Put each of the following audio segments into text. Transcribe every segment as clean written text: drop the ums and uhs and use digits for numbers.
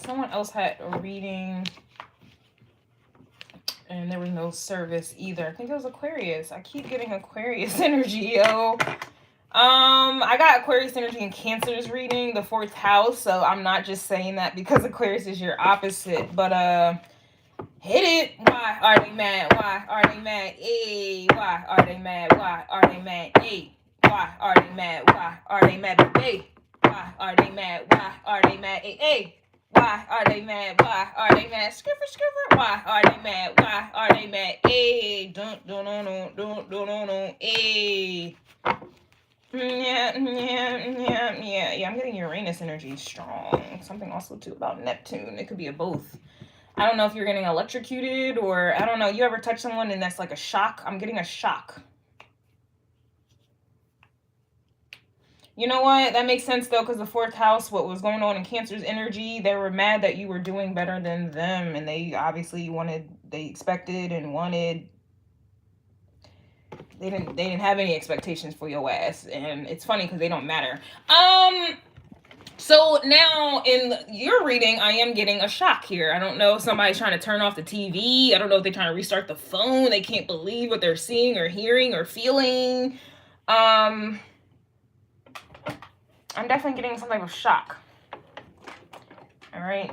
someone else had a reading and there was no service either. I think it was Aquarius. I keep getting Aquarius energy, yo. I got Aquarius energy in Cancer's reading, the 4th house, so I'm not just saying that because Aquarius is your opposite, but hit it. Why are they mad? Why are they mad? Hey, why are they mad? Why are they mad? Hey, why are they mad? Why are they mad? Hey, why are they mad? Why are they mad? Hey, hey. Why are they mad? Why are they mad? Skipper, skipper. Why are they mad? Why are they mad? Hey, don't, hey. Yeah. I'm getting Uranus energy strong. Something also too about Neptune. It could be a both. I don't know if you're getting electrocuted or I don't know. You ever touch someone and that's like a shock? I'm getting a shock. You know what? That makes sense though, because the 4th house, what was going on in Cancer's energy, they were mad that you were doing better than them, and they obviously they expected and wanted. They didn't have any expectations for your ass, and it's funny because they don't matter. So now in your reading, I am getting a shock here. I don't know if somebody's trying to turn off the TV. I don't know if they're trying to restart the phone. They can't believe what they're seeing or hearing or feeling. I'm definitely getting some type of shock. All right.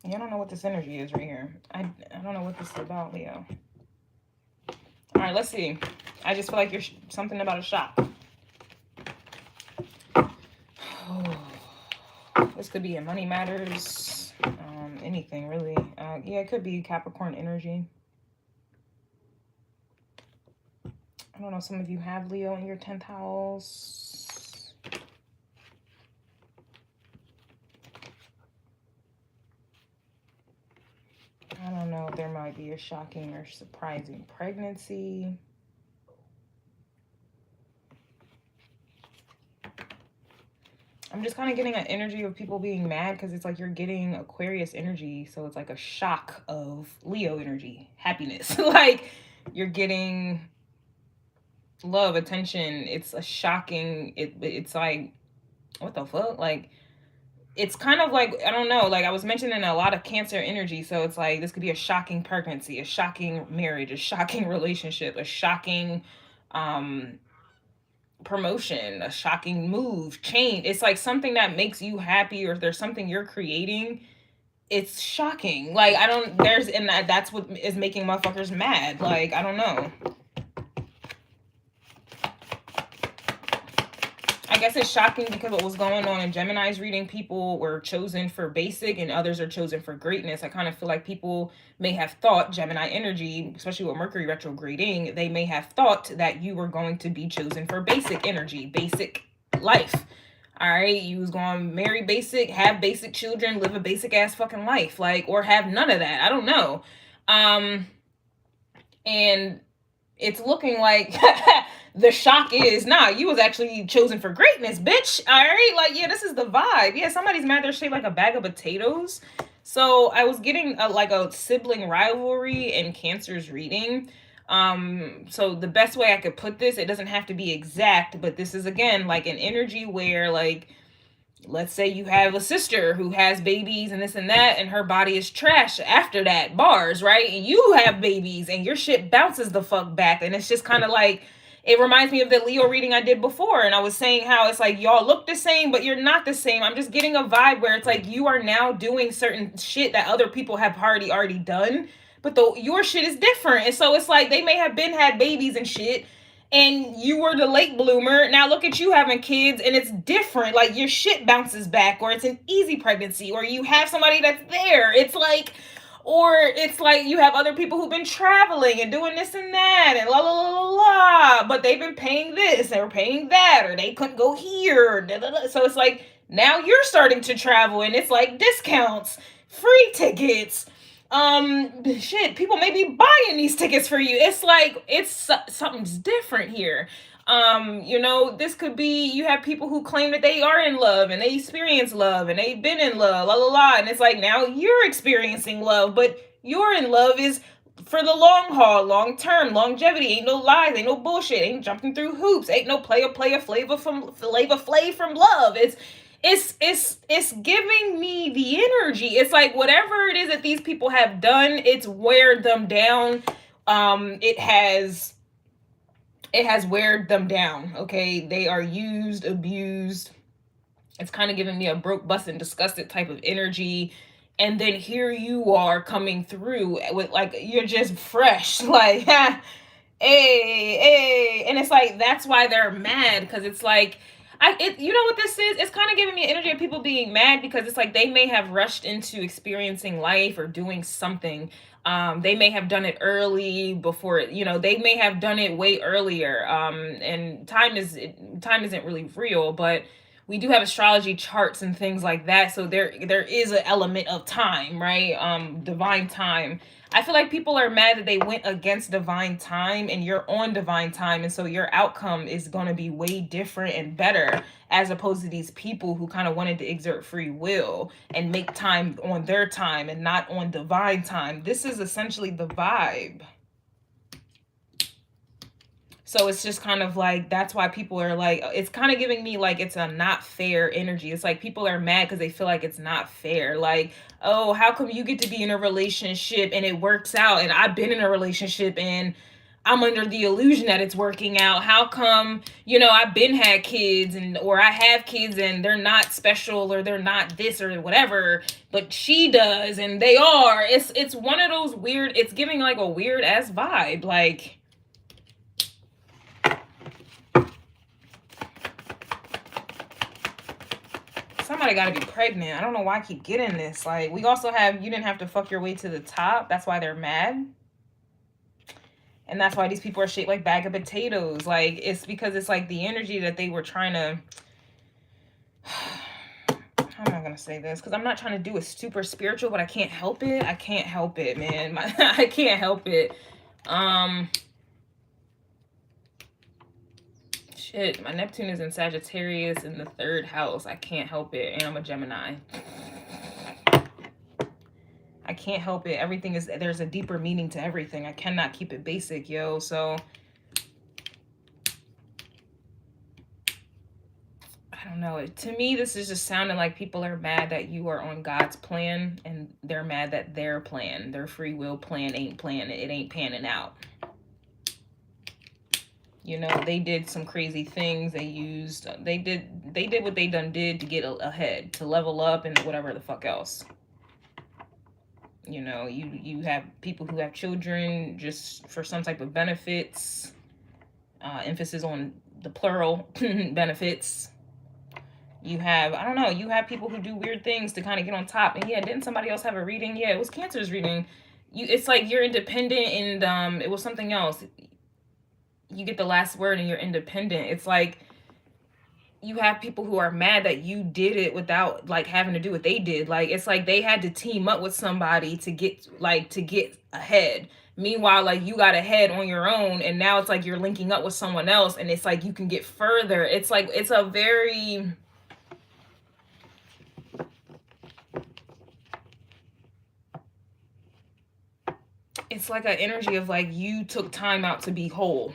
Yeah, I don't know what this energy is right here. I don't know what this is about, Leo. All right, let's see. I just feel like you're something about a shock. This could be in money matters. Anything really. Yeah, it could be Capricorn energy. I don't know, some of you have Leo in your 10th house. I don't know, there might be a shocking or surprising pregnancy. I'm just kind of getting an energy of people being mad because it's like you're getting Aquarius energy. So it's like a shock of Leo energy, happiness. Like you're getting love, attention. It's a shocking, it's like, what the fuck? Like, it's kind of like, I don't know, like I was mentioning a lot of Cancer energy. So it's like, this could be a shocking pregnancy, a shocking marriage, a shocking relationship, a shocking, promotion, a shocking move, change. It's like something that makes you happy, or if there's something you're creating, it's shocking. Like, I don't, there's, and that's what is making motherfuckers mad. Like, I don't know. I guess it's shocking because what was going on in Gemini's reading, people were chosen for basic and others are chosen for greatness. I kind of feel like people may have thought, Gemini energy, especially with Mercury retrograding, they may have thought that you were going to be chosen for basic energy, basic life. All right, you was going to marry basic, have basic children, live a basic ass fucking life, like, or have none of that. I don't know. And it's looking like the shock is, nah, you was actually chosen for greatness, bitch. All right, like, yeah, this is the vibe. Yeah, somebody's mad they're shaped like a bag of potatoes. So I was getting like a sibling rivalry in Cancer's reading. So the best way I could put this, it doesn't have to be exact, but this is again like an energy where, like, let's say you have a sister who has babies and this and that, and her body is trash after that, bars, right? And you have babies and your shit bounces the fuck back. And it's just kind of like, it reminds me of the Leo reading I did before. And I was saying how it's like, y'all look the same, but you're not the same. I'm just getting a vibe where it's like, you are now doing certain shit that other people have already done, but your shit is different. And so it's like, they may have had babies and shit, and you were the late bloomer. Now look at you having kids, and it's different. Like, your shit bounces back, or it's an easy pregnancy, or you have somebody that's there. It's like, or it's like you have other people who've been traveling and doing this and that and la la la la la, but they've been paying this or paying that, or they couldn't go here. Da, da, da. So it's like, now you're starting to travel, and it's like discounts, free tickets. Shit, people may be buying these tickets for you. It's like, it's something's different here. You know, this could be, you have people who claim that they are in love and they experience love and they've been in love, la la la, and it's like, now you're experiencing love, but you're in love is for the long haul, long term, longevity. Ain't no lies, ain't no bullshit, ain't jumping through hoops, ain't no play flavor from love. It's giving me the energy. It's like whatever it is that these people have done, it's weared them down. It has weared them down. Okay, they are used, abused. It's kind of giving me a broke, busted, disgusted type of energy. And then here you are coming through with like you're just fresh, like hey, and it's like that's why they're mad, because it's like you know what this is? It's kind of giving me energy of people being mad because it's like they may have rushed into experiencing life or doing something. They may have done it early before it, they may have done it way earlier. And time isn't really real, but we do have astrology charts and things like that, so there is an element of time, right? Divine time. I feel like people are mad that they went against divine time, and you're on divine time, and so your outcome is going to be way different and better, as opposed to these people who kind of wanted to exert free will and make time on their time and not on divine time. This is essentially the vibe. So it's just kind of like, that's why people are like, it's kind of giving me like it's a not fair energy. It's like people are mad because they feel like it's not fair. Like, oh, how come you get to be in a relationship and it works out, and I've been in a relationship and I'm under the illusion that it's working out? How come, I've been had kids or I have kids and they're not special or they're not this or whatever, but she does and they are. It's one of those weird, it's giving like a weird ass vibe. Like, somebody got to be pregnant. I don't know why I keep getting this. Like, we also have, you didn't have to fuck your way to the top. That's why they're mad. And that's why these people are shaped like bag of potatoes. Like, it's because it's like the energy that they were trying to... How am I going to say this? Because I'm not trying to do a super spiritual, but I can't help it. I can't help it, man. I can't help it. Shit, my Neptune is in Sagittarius in the 3rd house. I can't help it. And I'm a Gemini. I can't help it. Everything is, there's a deeper meaning to everything. I cannot keep it basic, yo. So, I don't know. To me, this is just sounding like people are mad that you are on God's plan, and they're mad that their plan, their free will plan ain't planning. It ain't panning out. They did some crazy things. They did what they did to get ahead, to level up and whatever the fuck else. You have people who have children just for some type of benefits, emphasis on the plural benefits. You have, I don't know, you have people who do weird things to kind of get on top. And yeah, didn't somebody else have a reading? Yeah, it was Cancer's reading. It's like you're independent, and it was something else. You get the last word and you're independent. It's like you have people who are mad that you did it without like having to do what they did. Like, it's like they had to team up with somebody to get ahead. Meanwhile, like, you got ahead on your own, and now it's like you're linking up with someone else, and it's like you can get further. It's like, it's a very... It's like an energy of like you took time out to be whole.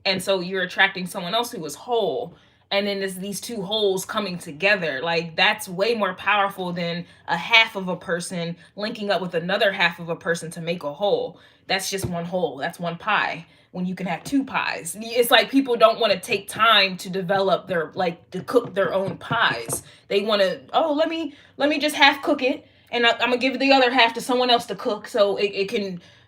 And so you're attracting someone else who was whole, and then there's these two wholes coming together. Like, that's way more powerful than a half of a person linking up with another half of a person to make a whole. That's just one whole. That's one pie, when you can have two pies. It's like people don't want to take time to develop their, like, to cook their own pies. They want to, oh, let me just half cook it, and I'm gonna give the other half to someone else to cook, so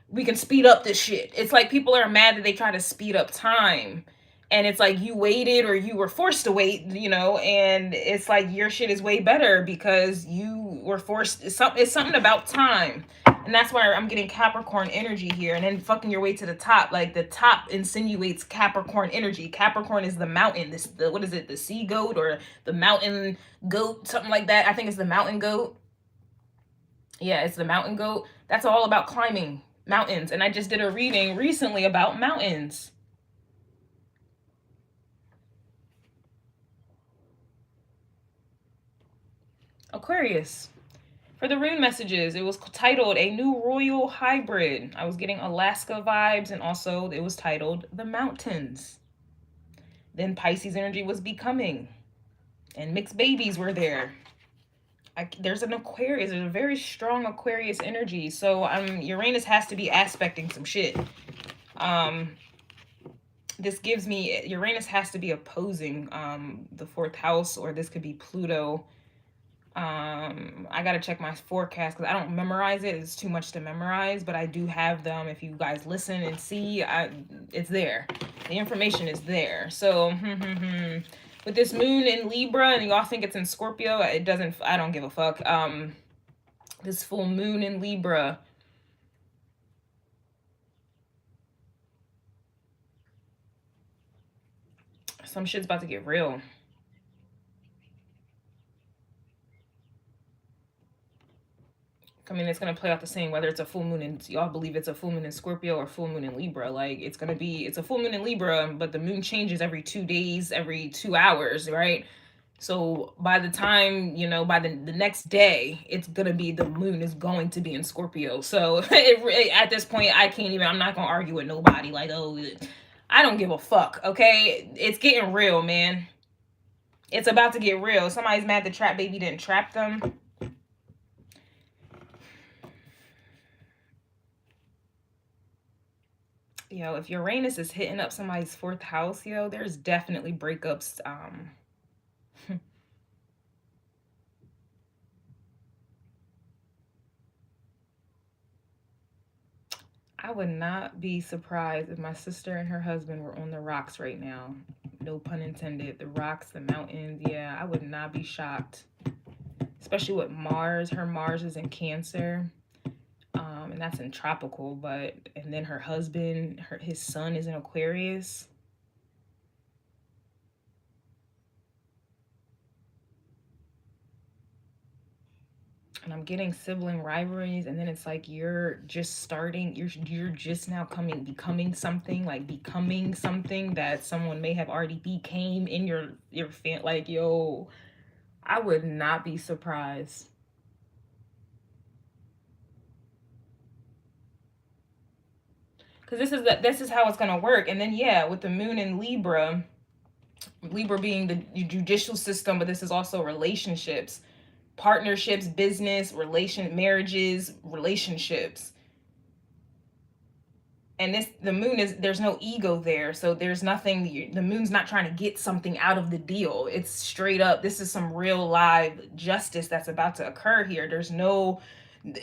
we can speed up this shit. It's like people are mad that they try to speed up time, and it's like you waited or you were forced to wait, and it's like your shit is way better because you were forced. It's something about time, and that's why I'm getting Capricorn energy here. And then fucking your way to the top, like the top insinuates Capricorn energy. Capricorn is the mountain, what is it, the sea goat or the mountain goat, something like that. I think it's the mountain goat. Yeah, it's the mountain goat. That's all about climbing mountains, and I just did a reading recently about mountains. Aquarius. For the rune messages, it was titled A New Royal Hybrid. I was getting Alaska vibes, and also it was titled The Mountains. Then Pisces energy was becoming, and mixed babies were there. There's an Aquarius, there's a very strong Aquarius energy. So Uranus has to be aspecting some shit. This gives me, Uranus has to be opposing the 4th house, or this could be Pluto. I gotta check my forecast because I don't memorize it. It's too much to memorize, but I do have them. If you guys listen and see, it's there. The information is there. So with this moon in Libra, and y'all think it's in Scorpio, it doesn't, I don't give a fuck. This full moon in Libra, some shit's about to get real. I mean, it's going to play out the same, whether it's a full moon and y'all believe it's a full moon in Scorpio or full moon in Libra. Like, it's going to be, it's a full moon in Libra, but the moon changes every 2 days, every 2 hours, right? So by the time, you know, by the next day, it's going to be, the moon is going to be in Scorpio. So at this point, I can't even, I'm not going to argue with nobody. Like, oh, I don't give a fuck, okay? It's getting real, man. It's about to get real. Somebody's mad the trap baby didn't trap them. Yo, if Uranus is hitting up somebody's 4th house, yo, there's definitely breakups. I would not be surprised if my sister and her husband were on the rocks right now. No pun intended. The rocks, the mountains. Yeah, I would not be shocked. Especially with Mars. Her Mars is in Cancer. And that's in tropical, and then her husband, his son is in Aquarius. And I'm getting sibling rivalries, and then it's like you're just starting, you're just now becoming something that someone may have already became in your fan. Like, yo, I would not be surprised. Because this is how it's gonna work. And then yeah, with the moon in Libra being the judicial system, but this is also relationships, partnerships, business, marriages, relationships. And the moon is, there's no ego there, so there's nothing, the moon's not trying to get something out of the deal. It's straight up, this is some real live justice that's about to occur here. There's no,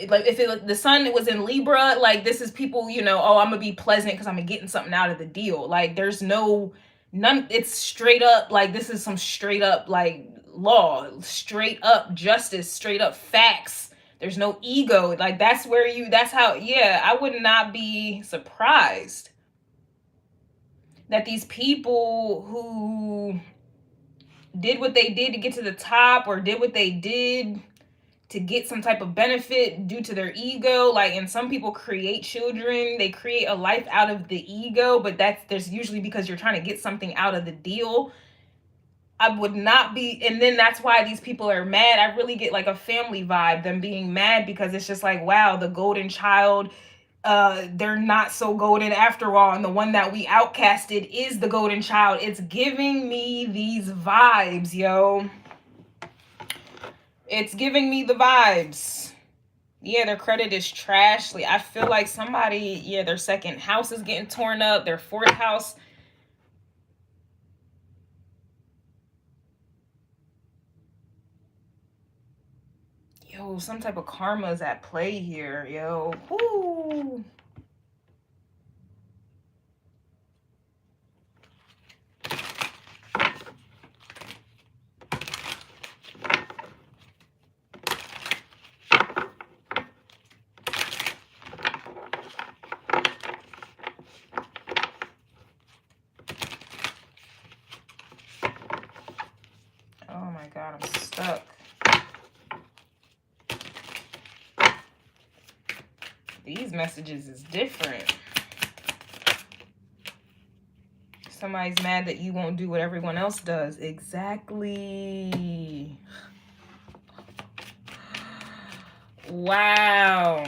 like, if the sun was in Libra, like, this is people, you know, oh, I'm gonna be pleasant because I'm getting something out of the deal. Like, there's none, it's straight up, like, this is some straight up, like, law, straight up justice, straight up facts. There's no ego. Like, that's how, yeah, I would not be surprised that these people who did what they did to get to the top, or did what they did to get some type of benefit due to their ego, like, and some people create children, they create a life out of the ego, but there's usually because you're trying to get something out of the deal. I would not be, and then that's why these people are mad. I really get like a family vibe, them being mad, because it's just like, wow, the golden child, they're not so golden after all, and the one that we outcasted is the golden child. It's giving me these vibes, yo. It's giving me the vibes. Yeah, their credit is trash. Like, I feel like somebody, yeah, their 2nd house is getting torn up, their 4th house. Yo, some type of karma is at play here, yo. Woo. Oh my God, I'm stuck. These messages is different. Somebody's mad that you won't do what everyone else does. Exactly. Wow.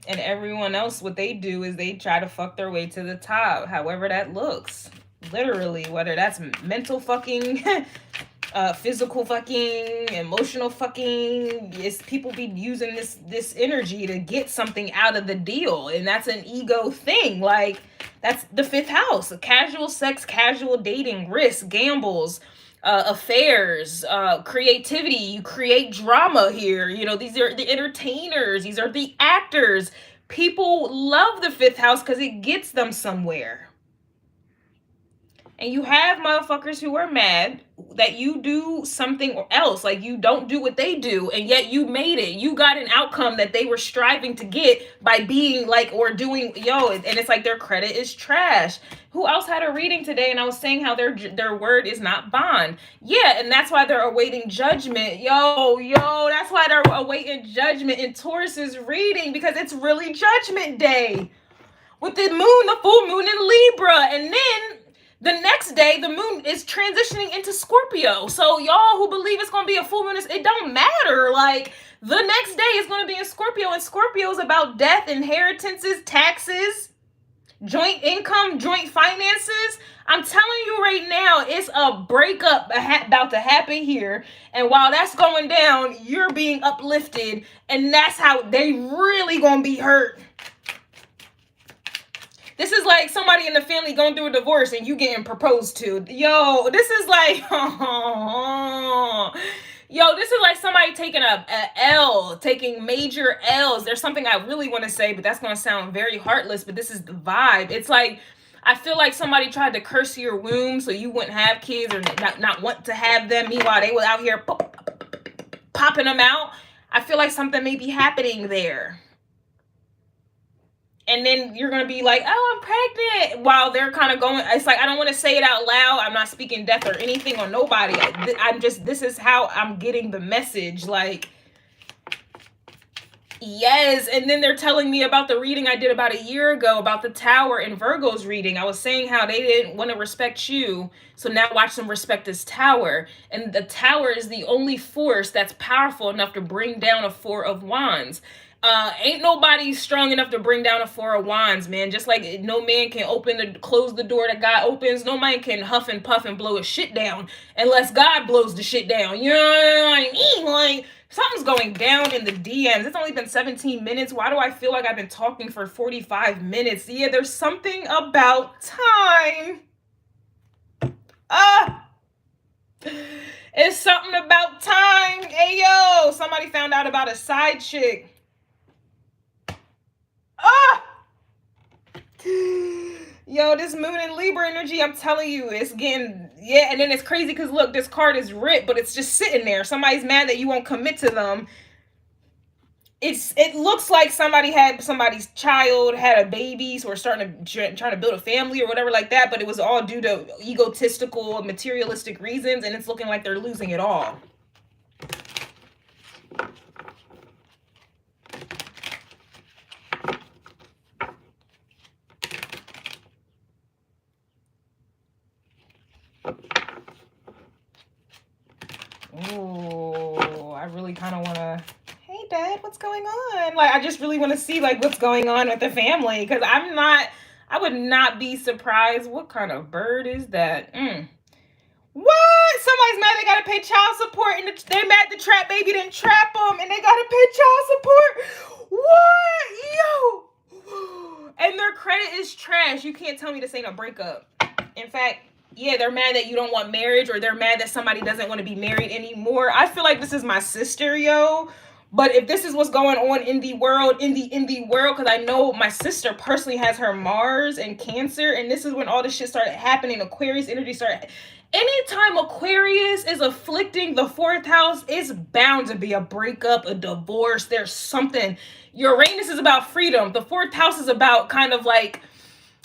And everyone else, what they do is they try to fuck their way to the top, however that looks. Literally, whether that's mental fucking, physical fucking, emotional fucking. It's people be using this energy to get something out of the deal, and that's an ego thing. Like, that's the fifth house: casual sex, casual dating, risk, gambles, affairs, creativity. You create drama here. You know, these are the entertainers, these are the actors. People love the fifth house because it gets them somewhere. And you have motherfuckers who are mad that you do something else, like you don't do what they do, and yet you made it. You got an outcome that they were striving to get by being like, or doing, and it's like their credit is trash. Who else had a reading today? And I was saying how their word is not bond. Yeah, and that's why they're awaiting judgment. That's why they're awaiting judgment in Taurus's reading, because it's really judgment day with the moon, the full moon in Libra, and then the next day, the moon is transitioning into Scorpio. So y'all who believe it's going to be a full moon, it don't matter. Like, the next day is going to be in Scorpio, and Scorpio is about death, inheritances, taxes, joint income, joint finances. I'm telling you right now, it's a breakup about to happen here. And while that's going down, you're being uplifted, and that's how they really going to be hurt. This is like somebody in the family going through a divorce and you getting proposed to. This is like, this is like somebody taking a L, taking major L's. There's something I really want to say, but that's going to sound very heartless, but this is the vibe. It's like, I feel like somebody tried to curse your womb so you wouldn't have kids or not want to have them. Meanwhile, they were out here popping them out. I feel like something may be happening there. And then you're going to be like, oh, I'm pregnant. While they're kind of going, it's like, I don't want to say it out loud. I'm not speaking death or anything on nobody. This is how I'm getting the message. Like, yes. And then they're telling me about the reading I did about a year ago about the Tower in Virgo's reading. I was saying how they didn't want to respect you. So now watch them respect this Tower. And the Tower is the only force that's powerful enough to bring down a Four of Wands. Ain't nobody strong enough to bring down a Four of Wands, man. Just like no man can close the door that God opens, no man can huff and puff and blow his shit down unless God blows the shit down. You know what I mean? Like, something's going down in the DMs. It's only been 17 minutes. Why do I feel like I've been talking for 45 minutes? Yeah, there's something about time. It's something about time. Hey, yo, somebody found out about a side chick. Yo, this moon and Libra energy, I'm telling you, it's getting, and then it's crazy because look, this card is ripped, but it's just sitting there. Somebody's mad that you won't commit to them. It looks like somebody's child had a baby, so we're trying to build a family or whatever like that, but it was all due to egotistical, materialistic reasons, and it's looking like they're losing it all. Oh, I really kind of want to, hey Dad, what's going on? Like, I just really want to see like what's going on with the family, because I would not be surprised. What kind of bird is that? What? Somebody's mad they gotta pay child support, and they're mad the trap baby didn't trap them, and they gotta pay child support. What? Yo. And their credit is trash. You can't tell me this ain't a breakup. In fact, yeah, they're mad that you don't want marriage, or they're mad that somebody doesn't want to be married anymore. I feel like this is my sister, yo. But if this is what's going on in the world, because I know my sister personally has her Mars and Cancer, and this is when all this shit started happening. Aquarius energy started. Anytime Aquarius is afflicting the fourth house, it's bound to be a breakup, a divorce. There's something. Uranus is about freedom. The fourth house is about kind of like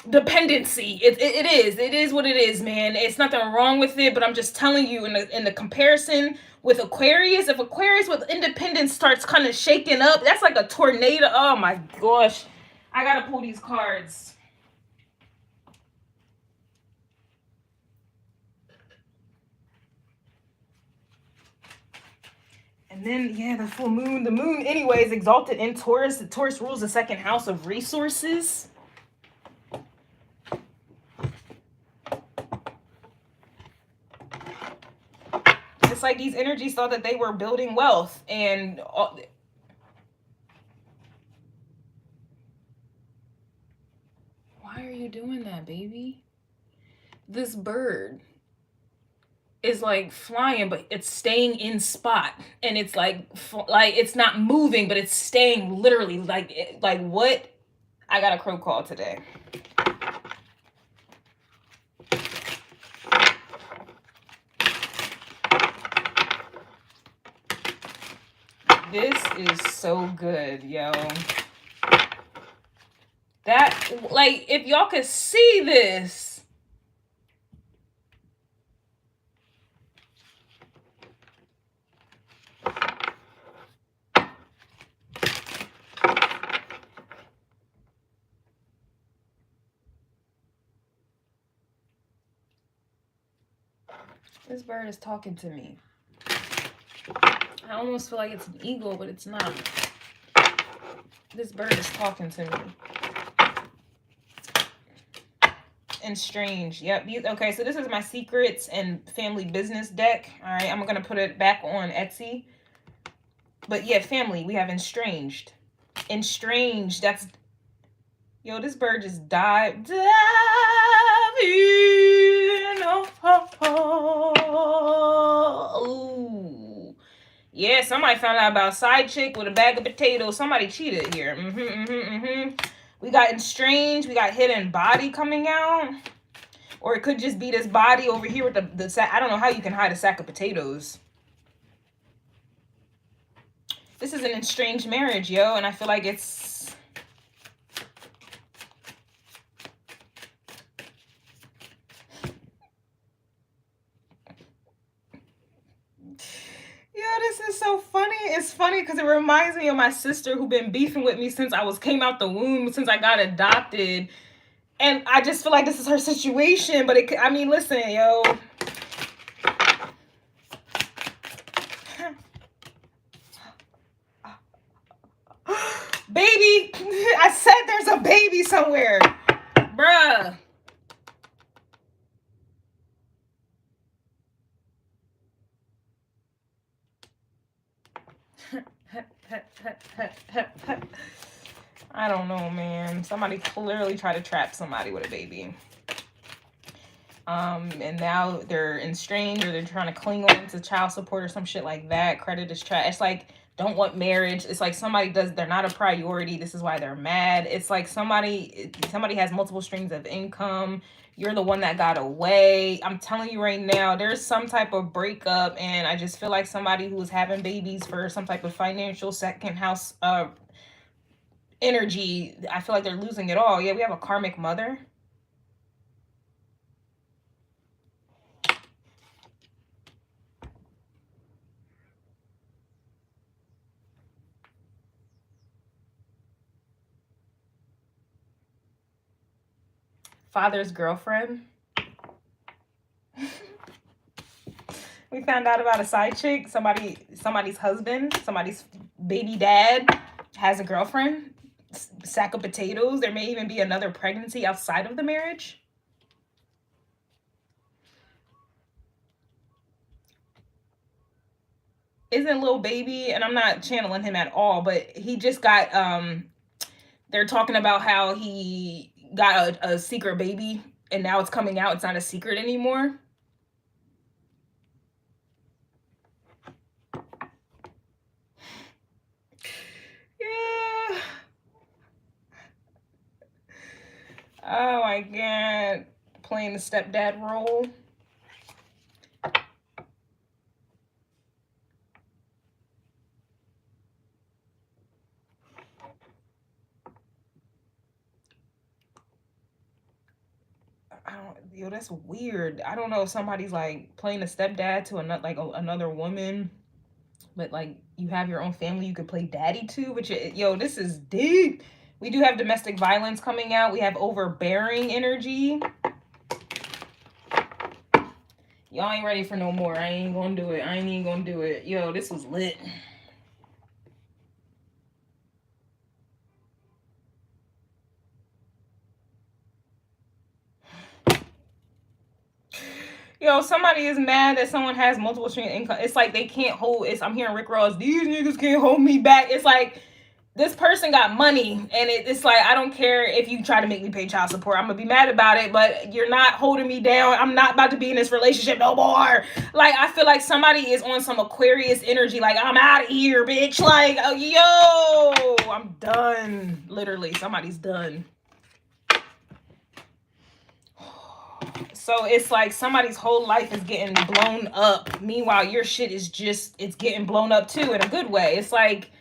dependency. It is what it is, man. It's nothing wrong with it, but I'm just telling you, in the comparison with Aquarius, if Aquarius with independence starts kind of shaking up, that's like a tornado. Oh my gosh, I gotta pull these cards. And And then, yeah, the full moon. The moon, anyways, exalted in Taurus. The Taurus rules the second house of resources. It's like these energies thought that they were building wealth. And why are you doing that, baby? This bird is like flying, but it's staying in spot, and it's like it's not moving, but it's staying literally like what? I got a crow call today. This is so good, yo. That, like, if y'all could see this. This bird is talking to me. I almost feel like it's an eagle, but it's not. This bird is talking to me. And strange. Yep. Okay, so this is my secrets and family business deck. All right, I'm going to put it back on Etsy. But yeah, family, we have estranged. Estranged, that's... Yo, this bird just died. Diving. Oh. Yeah, somebody found out about side chick with a bag of potatoes. Somebody cheated here. We got estranged. We got hidden body coming out. Or it could just be this body over here with the sack. I don't know how you can hide a sack of potatoes. This is an estranged marriage, yo. And I feel like it's... This is so funny. It's funny because it reminds me of my sister who been beefing with me since I came out the womb, since I got adopted. And I just feel like this is her situation. But I mean, listen, yo. Baby, I said there's a baby somewhere. Bruh. I don't know, man. Somebody clearly tried to trap somebody with a baby. And now they're estranged, or they're trying to cling on to child support or some shit like that. Credit is trash. It's like, don't want marriage. It's like they're not a priority. This is why they're mad. It's like somebody has multiple streams of income. You're the one that got away. I'm telling you right now, there's some type of breakup, and I just feel like somebody who was having babies for some type of financial second house energy, I feel like they're losing it all. Yeah, we have a karmic mother. Father's girlfriend. We found out about a side chick. Somebody's husband, somebody's baby dad has a girlfriend. Sack of potatoes. There may even be another pregnancy outside of the marriage. Isn't Lil Baby, and I'm not channeling him at all, but he just got they're talking about how he got a secret baby, and now it's coming out. It's not a secret anymore. Yeah. Oh my God. Playing the stepdad role. Yo, that's weird. I don't know if somebody's like playing a stepdad to another woman, but like you have your own family you could play daddy to. But yo, this is deep. We do have domestic violence coming out. We have overbearing energy. Y'all ain't ready for no more. I ain't gonna do it. I ain't even gonna do it. Yo, this was lit. Yo, somebody is mad that someone has multiple stream income. It's like they can't hold. I'm hearing Rick Ross. These niggas can't hold me back. It's like this person got money, and it's like I don't care if you try to make me pay child support. I'm gonna be mad about it, but you're not holding me down. I'm not about to be in this relationship no more. Like I feel like somebody is on some Aquarius energy. Like I'm out of here, bitch. Like oh, yo, I'm done. Literally, somebody's done. So it's like somebody's whole life is getting blown up. Meanwhile, your shit is just, it's getting blown up too in a good way. It's like,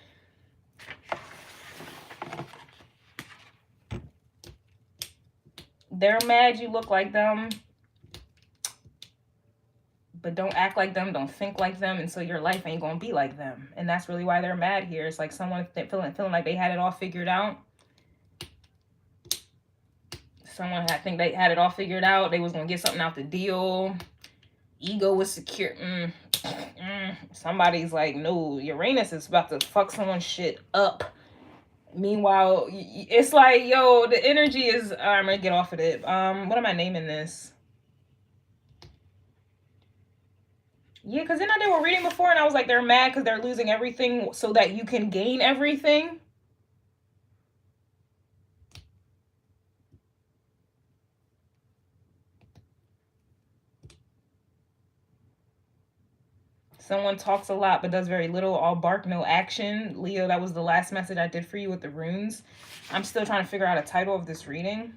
they're mad you look like them, but don't act like them, don't think like them, and so your life ain't gonna be like them. And that's really why they're mad here. It's like someone feeling like they had it all figured out. Someone think they had it all figured out. They was gonna get something out the deal. Ego was secure. Somebody's like, no, Uranus is about to fuck someone's shit up. Meanwhile, it's like, yo, the energy is, I'm gonna get off of it. What am I naming this? Yeah, because then I did a reading before and I was like, they're mad because they're losing everything so that you can gain everything. Someone talks a lot but does very little, all bark, no action. Leo, that was the last message I did for you with the runes. I'm still trying to figure out a title of this reading.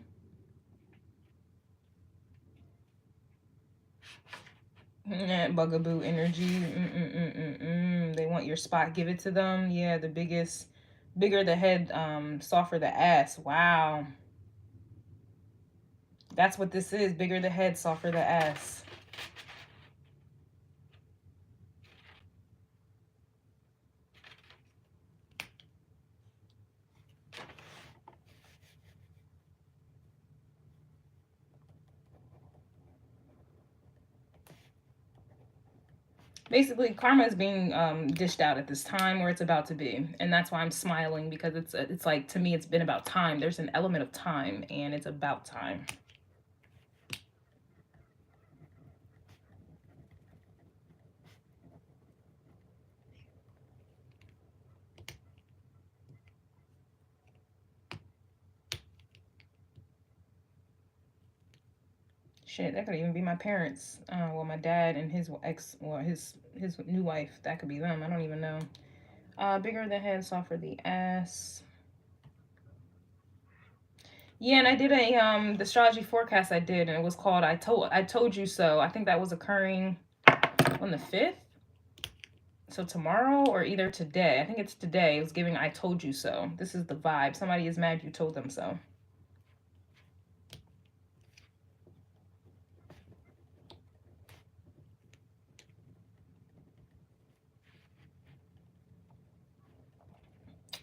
Bugaboo energy. They want your spot, give it to them. Yeah, the biggest, bigger the head, softer the ass. Wow. That's what this is. Bigger the head, softer the ass. Basically, karma is being dished out at this time where it's about to be, and that's why I'm smiling, because it's like, to me, it's been about time. There's an element of time, and it's about time. Shit, that could even be my parents. Well, my dad and his ex, well, his new wife. That could be them. I don't even know. Bigger the head, softer the ass. Yeah, and I did a the astrology forecast I did, and it was called I told you so. I think that was occurring on the 5th. So tomorrow or either today. I think it's today. It was giving I told you so. This is the vibe. Somebody is mad you told them so.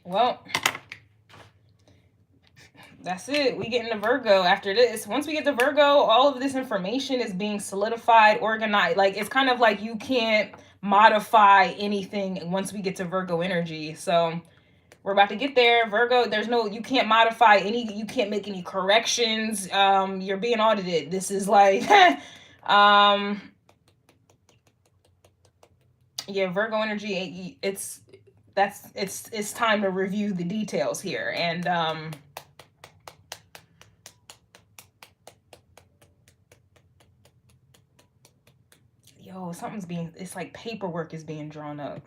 Well, that's it. We get into Virgo after this. Once we get to Virgo, all of this information is being solidified, organized. Like, it's kind of like you can't modify anything once we get to Virgo energy. So we're about to get there. Virgo, there's no, you can't modify any, you can't make any corrections. You're being audited. This is like, yeah, Virgo energy, it's time to review the details here. And yo, something's being, it's like paperwork is being drawn up.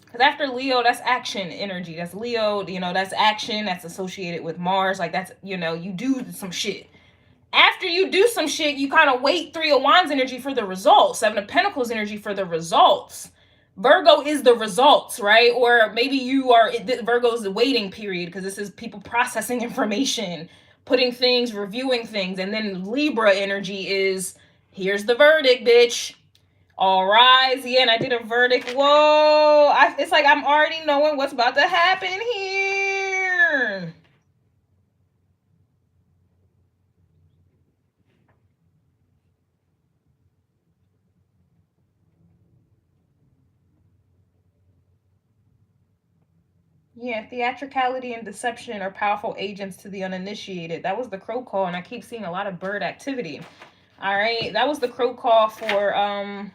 Because after Leo, that's action energy. That's Leo, you know, that's action. That's associated with Mars. Like, that's, you know, you do some shit. After you do some shit, you kind of wait. 3 of Wands energy for the results. 7 of Pentacles energy for the results. Virgo is the results, right? Or maybe you are, Virgo's the waiting period, because this is people processing information, putting things, reviewing things. And then Libra energy is, here's the verdict, bitch. All rise. Yeah, and I did a verdict. Whoa. It's like I'm already knowing what's about to happen here. Yeah, theatricality and deception are powerful agents to the uninitiated. That was the crow call, and I keep seeing a lot of bird activity. All right, that was the crow call for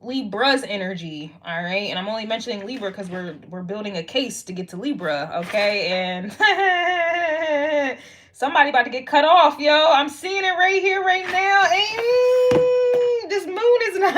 Libra's energy. All right, and I'm only mentioning Libra because we're building a case to get to Libra. Okay, and somebody about to get cut off, yo. I'm seeing it right here, right now. Hey, this moon is not